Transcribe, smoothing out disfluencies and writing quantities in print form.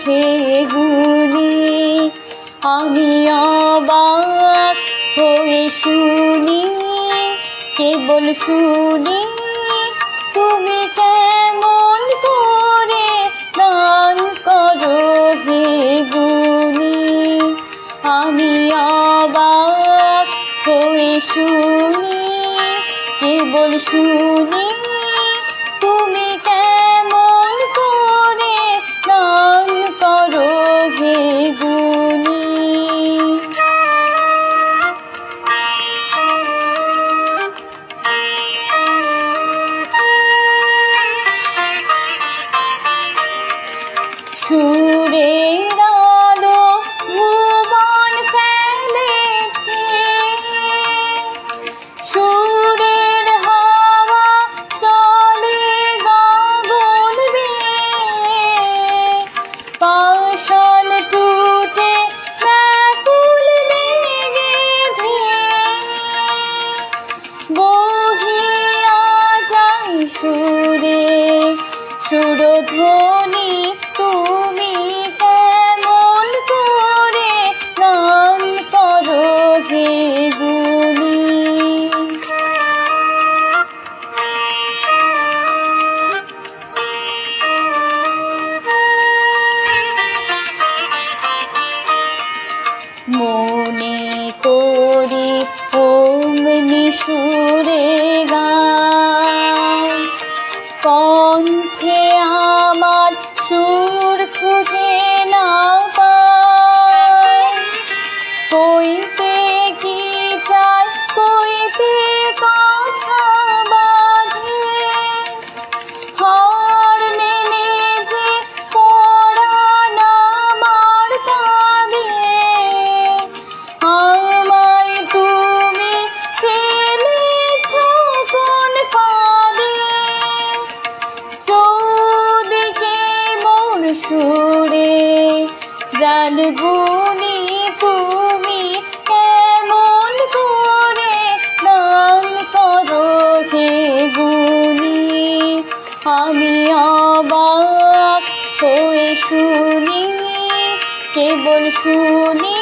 হে গুণী। আমি অবাক হয়ে শুনি, কেবল শুনি তুমি কেমন করে দান করো হে গুণী। আমি অবাক হয়ে শুনি, কেবল শুনি তুমি কেমন করে দান করো হে গুণী। সুরের আলো ভুবন ফেলেছে, সুরের হাওয়া চলে গগন বেয়ে। পাষাণ টুটে ব্যাকুল বেগে ধেয়ে বহিয়া যায় সুরে সুরধ্বনি তুমি কেমন করে গান করো হে গুণী। মনে করি অমনি সুরে গায়, কণ্ঠে আমার সুর খুঁজে না পায়। কইতে কি চাই কইতে কথা বাঁধে, হার মেনে যে পরাণ আমার কাঁদে। আমায় তুমি ফেলেছ কোন ফাঁদে, চৌদিকে মোর সুরে জাল বুনি তুমি কেমন করে দান করো হে গুণী। আমি অবাক হয়ে শুনি, কেবল শুনি